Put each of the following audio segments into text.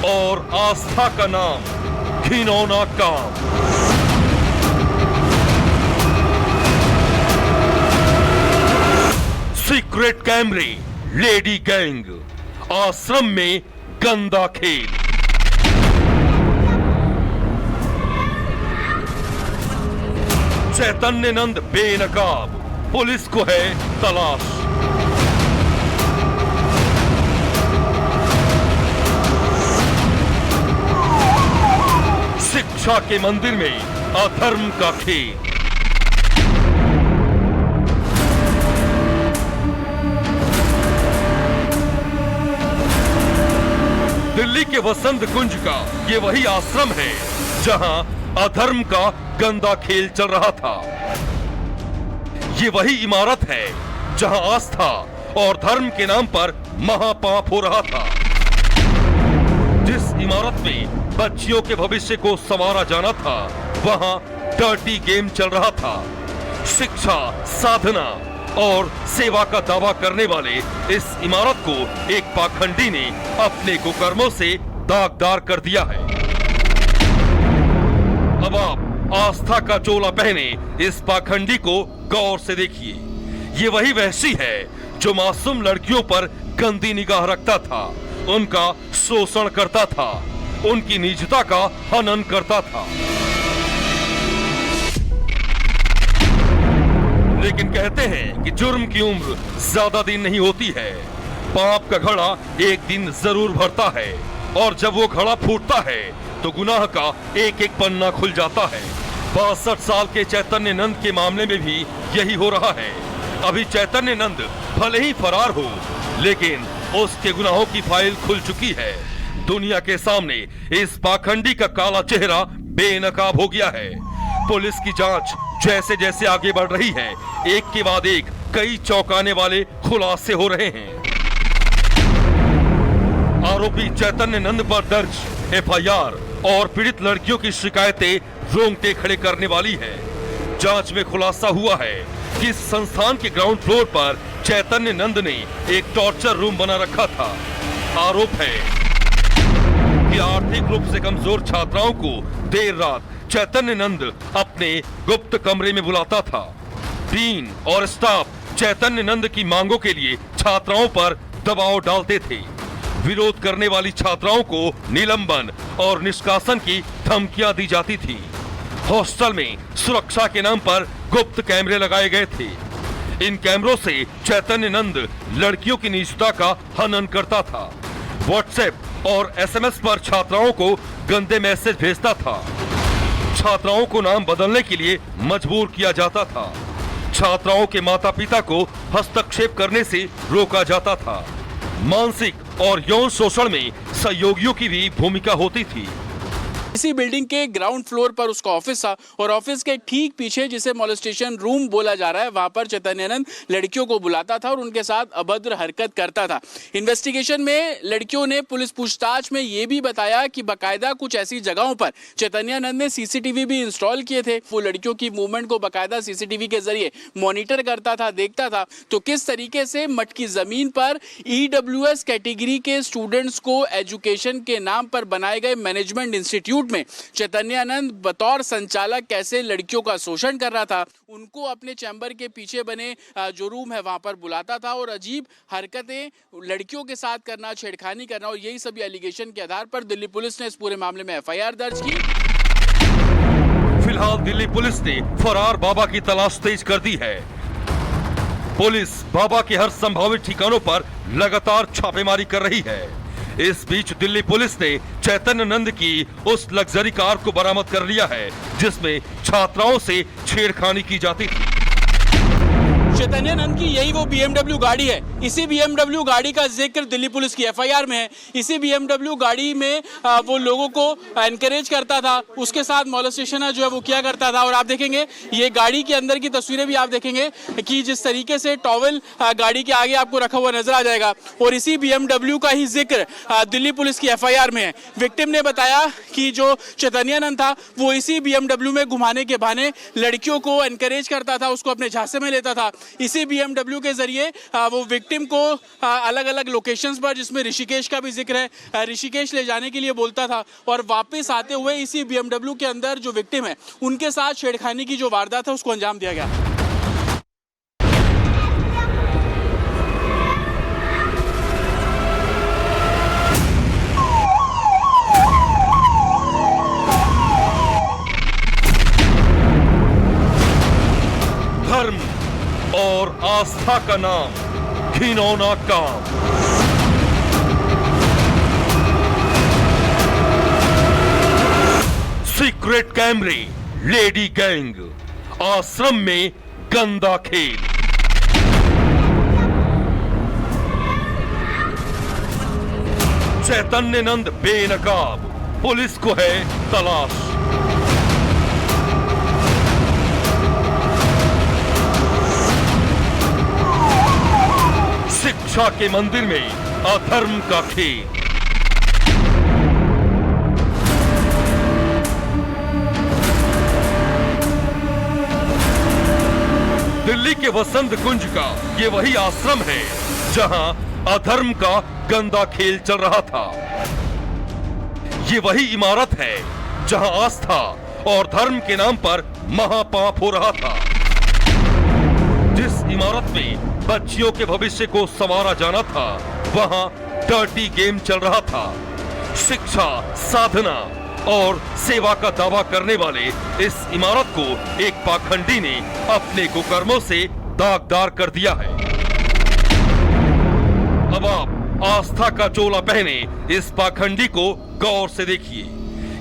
और आस्था का नाम घिनौना काम। सीक्रेट कैमरे, लेडी गैंग, आश्रम में गंदा खेल। चैतन्य नंद बेनकाब, पुलिस को है तलाश। शिक्षा के मंदिर में अधर्म का खेल। दिल्ली के वसंत कुंज का ये वही आश्रम है जहां अधर्म का गंदा खेल चल रहा था। ये वही इमारत है जहां आस्था और धर्म के नाम पर महापाप हो रहा था। जिस इमारत में बच्चियों के भविष्य को संवारा जाना था, वहां डर्टी गेम चल रहा था। शिक्षा, साधना और सेवा का दावा करने वाले इस इमारत को एक पाखंडी ने अपने कुकर्मों से दागदार कर दिया है। अब आप आस्था का चोला पहने इस पाखंडी को गौर से देखिए। ये वही वहशी है जो मासूम लड़कियों पर गंदी निगाह रखता था, उनका शोषण करता था, उनकी निजता का हनन करता था। लेकिन कहते हैं कि जुर्म की उम्र ज्यादा दिन नहीं होती है। पाप का घड़ा एक दिन जरूर भरता है और जब वो घड़ा फूटता है तो गुनाह का एक एक पन्ना खुल जाता है। 62 साल के चैतन्य नंद के मामले में भी यही हो रहा है। अभी चैतन्य नंद भले ही फरार हो, लेकिन उसके गुनाहों की फाइल खुल चुकी है। दुनिया के सामने इस पाखंडी का काला चेहरा बेनकाब हो गया है। पुलिस की जांच जैसे जैसे आगे बढ़ रही है, एक के बाद एक कई चौंकाने वाले खुलासे हो रहे हैं। आरोपी चैतन्य नंद पर दर्ज एफआईआर और पीड़ित लड़कियों की शिकायतें रोंगटे खड़े करने वाली है। जांच में खुलासा हुआ है कि इस संस्थान के ग्राउंड फ्लोर पर चैतन्य नंद ने एक टॉर्चर रूम बना रखा था। आरोप है कि आर्थिक रूप से कमजोर छात्राओं को देर रात चैतन्य नंद अपने गुप्त कमरे में बुलाता था। डीन और स्टाफ चैतन्य नंद की मांगों के लिए छात्राओं पर दबाव डालते थे। विरोध करने वाली छात्राओं को निलंबन और निष्कासन की धमकियां दी जाती थी। हॉस्टल में सुरक्षा के नाम पर गुप्त कैमरे लगाए गए थे। इन कैमरों से चैतन्य नंद लड़कियों की निजता का हनन करता था। व्हाट्सएप और एसएमएस पर छात्राओं को गंदे मैसेज भेजता था। छात्राओं को नाम बदलने के लिए मजबूर किया जाता था। छात्राओं के माता पिता को हस्तक्षेप करने से रोका जाता था। मानसिक और यौन शोषण में सहयोगियों की भी भूमिका होती थी। इसी बिल्डिंग के ग्राउंड फ्लोर पर उसका ऑफिस था और ऑफिस के ठीक पीछे, जिसे मोलेस्टेशन रूम बोला जा रहा है, वहां पर चैतन्यानंद लड़कियों को बुलाता था और उनके साथ अभद्र हरकत करता था। इन्वेस्टिगेशन में लड़कियों ने पुलिस पूछताछ में यह भी बताया कि बाकायदा कुछ ऐसी जगहों पर चैतन्यानंद ने सीसीटीवी भी इंस्टॉल किए थे। वो लड़कियों की मूवमेंट को बाकायदा सीसीटीवी के जरिए मॉनिटर करता था, देखता था। तो किस तरीके से मटकी जमीन पर ईडब्ल्यूएस कैटेगरी के स्टूडेंट्स को एजुकेशन के नाम पर बनाए गए मैनेजमेंट इंस्टीट्यूट में चैतन्यानंद बतौर संचालक कैसे लड़कियों का शोषण कर रहा था, उनको अपने चैम्बर के पीछे बने जो रूम है वहां पर बुलाता था और अजीब हरकतें लड़कियों के साथ करना, छेड़खानी करना, और यही सभी एलिगेशन के आधार पर दिल्ली पुलिस ने इस पूरे मामले में एफआईआर दर्ज की। फिलहाल दिल्ली पुलिस ने फरार बाबा की तलाश तेज कर दी है। पुलिस बाबा के हर संभावित ठिकानों पर लगातार छापेमारी कर रही है। इस बीच दिल्ली पुलिस ने चैतन्य नंद की उस लग्जरी कार को बरामद कर लिया है जिसमें छात्राओं से छेड़खानी की जाती थी। चैतन्यानंद की यही वो BMW गाड़ी है। इसी BMW गाड़ी का जिक्र दिल्ली पुलिस की एफआईआर में है। इसी BMW गाड़ी में वो लोगों को एनकरेज करता था, उसके साथ मोलेस्टेशन जो है वो किया करता था। और आप देखेंगे ये गाड़ी के अंदर की तस्वीरें भी आप देखेंगे कि जिस तरीके से टॉवल गाड़ी के आगे आपको रखा हुआ नजर आ जाएगा। और इसी BMW का ही जिक्र दिल्ली पुलिस की एफआईआर में है। विक्टिम ने बताया कि जो चैतन्यानंद था वो इसी BMW में घुमाने के बहाने लड़कियों को एनकरेज करता था, उसको अपने झांसे में लेता था। इसी BMW के जरिए वो विक्टिम को अलग अलग लोकेशंस पर, जिसमें ऋषिकेश का भी जिक्र है, ऋषिकेश ले जाने के लिए बोलता था और वापस आते हुए इसी BMW के अंदर जो विक्टिम है उनके साथ छेड़खानी की जो वारदात है उसको अंजाम दिया गया। धर्म और आस्था का नाम, घिनौना काम। सीक्रेट कैमरे, लेडी गैंग, आश्रम में गंदा खेल। चैतन्य नंद बेनकाब, पुलिस को है तलाश। शिक्षा के मंदिर में अधर्म का खेल। दिल्ली के वसंत कुंज का ये वही आश्रम है जहां अधर्म का गंदा खेल चल रहा था। ये वही इमारत है जहां आस्था और धर्म के नाम पर महापाप हो रहा था। जिस इमारत में बच्चियों के भविष्य को संवारा जाना था, वहां डर्टी गेम चल रहा था। शिक्षा, साधना और सेवा का दावा करने वाले इस इमारत को एक पाखंडी ने अपने कुकर्मों से दागदार कर दिया है। अब आप आस्था का चोला पहने इस पाखंडी को गौर से देखिए।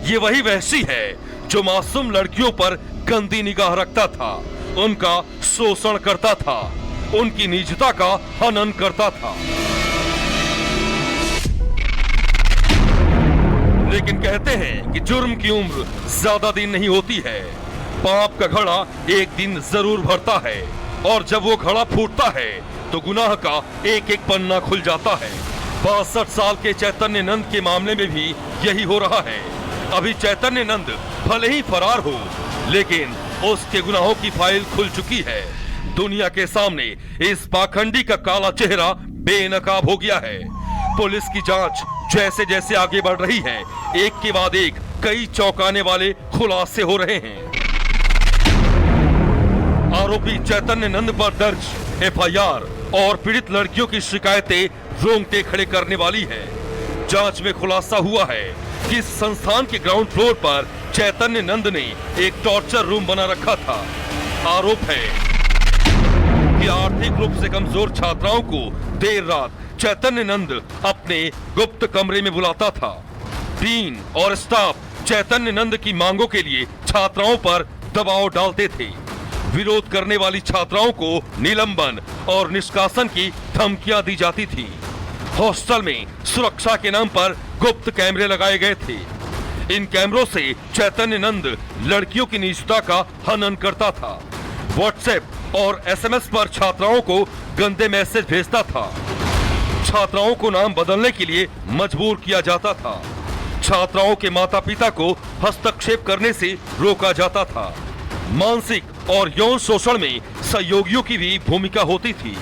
ये वही वहशी है जो मासूम लड़कियों पर गंदी निगाह रखता था, उनका शोषण करता था, उनकी निजता का हनन करता था। लेकिन कहते हैं कि जुर्म की उम्र ज्यादा दिन नहीं होती है। पाप का घड़ा एक दिन जरूर भरता है और जब वो घड़ा फूटता है तो गुनाह का एक एक पन्ना खुल जाता है। 62 साल के चैतन्य नंद के मामले में भी यही हो रहा है। अभी चैतन्य नंद भले ही फरार हो, लेकिन उसके गुनाहों की फाइल खुल चुकी है। दुनिया के सामने इस पाखंडी का काला चेहरा बेनकाब हो गया है। पुलिस की जांच जैसे जैसे आगे बढ़ रही है, एक के बाद एक कई चौंकाने वाले खुलासे हो रहे हैं। आरोपी चैतन्य नंद पर दर्ज एफआईआर और पीड़ित लड़कियों की शिकायतें रोंगटे खड़े करने वाली है। जांच में खुलासा हुआ है कि इस संस्थान के ग्राउंड फ्लोर पर चैतन्य नंद ने एक टॉर्चर रूम बना रखा था। आरोप है कि आर्थिक रूप से कमजोर छात्राओं को देर रात चैतन्य नंद अपने गुप्त कमरे में बुलाता था। डीन और स्टाफ चैतन्य नंद की मांगों के लिए छात्राओं पर दबाव डालते थे। विरोध करने वाली छात्राओं को निलंबन और निष्कासन की धमकियां दी जाती थी। हॉस्टल में सुरक्षा के नाम पर गुप्त कैमरे लगाए गए थे। इन कैमरों से चैतन्य नंद लड़कियों की निजता का हनन करता था। व्हाट्सएप और एसएमएस पर छात्राओं को गंदे मैसेज भेजता था। छात्राओं को नाम बदलने के लिए मजबूर किया जाता था। छात्राओं के माता पिता को हस्तक्षेप करने से रोका जाता था। मानसिक और यौन शोषण में सहयोगियों की भी भूमिका होती थी।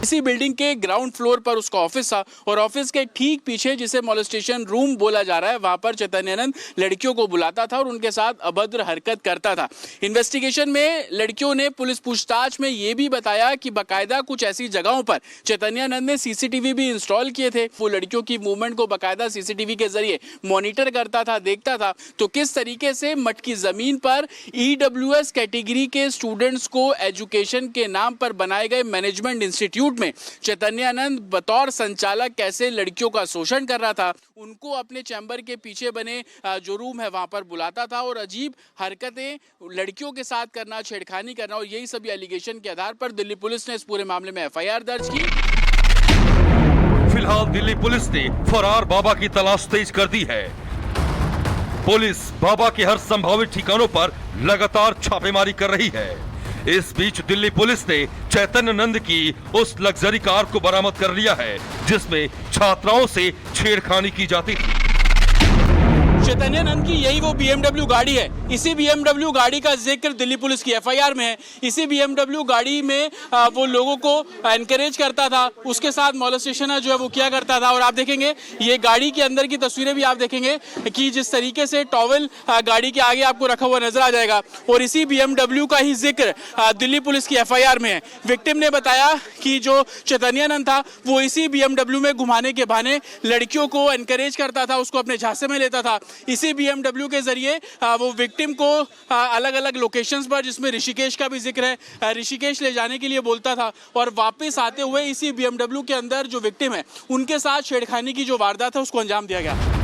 इसी बिल्डिंग के ग्राउंड फ्लोर पर उसका ऑफिस था और ऑफिस के ठीक पीछे, जिसे मोलेस्टेशन रूम बोला जा रहा है, वहां पर चैतन्यानंद लड़कियों को बुलाता था और उनके साथ अभद्र हरकत करता था। इन्वेस्टिगेशन में लड़कियों ने पुलिस पूछताछ में यह भी बताया कि बाकायदा कुछ ऐसी जगहों पर चैतन्यानंद ने सीसीटीवी भी इंस्टॉल किए थे। वो लड़कियों की मूवमेंट को बाकायदा सीसीटीवी के जरिए मॉनिटर करता था, देखता था तो किस तरीके से मटकी जमीन पर EWS कैटेगरी के स्टूडेंट्स को एजुकेशन के नाम पर बनाए गए मैनेजमेंट इंस्टीट्यूट में चैतन्यानंद बतौर संचालक कैसे लड़कियों का शोषण कर रहा था। उनको अपने चैम्बर के पीछे बने जो रूम है वहां पर बुलाता था और अजीब हरकतें लड़कियों के साथ करना, छेड़खानी करना, और यही सभी एलिगेशन के आधार पर दिल्ली पुलिस ने इस पूरे मामले में FIR दर्ज की। फिलहाल दिल्ली पुलिस ने फरार बाबा की तलाश तेज कर दी है। पुलिस बाबा के हर संभावित ठिकानों पर लगातार छापेमारी कर रही है। इस बीच दिल्ली पुलिस ने चैतन्य नंद की उस लग्जरी कार को बरामद कर लिया है जिसमें छात्राओं से छेड़खानी की जाती थी। चैतन्यानंद की यही वो BMW गाड़ी है। इसी BMW गाड़ी का जिक्र दिल्ली पुलिस की FIR में है। इसी BMW गाड़ी में वो लोगों को एनकरेज करता था, उसके साथ मॉलेस्टेशन जो है वो किया करता था। और आप देखेंगे ये गाड़ी के अंदर की तस्वीरें भी आप देखेंगे कि जिस तरीके से टॉवेल गाड़ी के आगे आपको रखा हुआ नजर आ जाएगा। और इसी BMW का ही जिक्र दिल्ली पुलिस की FIR में है। विक्टिम ने बताया कि जो चैतन्यानंद था वो इसी BMW में घुमाने के बहाने लड़कियों को एनकरेज करता था, उसको अपने झांसे में लेता था। इसी BMW के जरिए वो विक्टिम को अलग अलग लोकेशंस पर, जिसमें ऋषिकेश का भी जिक्र है, ऋषिकेश ले जाने के लिए बोलता था। और वापस आते हुए इसी BMW के अंदर जो विक्टिम है उनके साथ छेड़खानी की जो वारदात है उसको अंजाम दिया गया।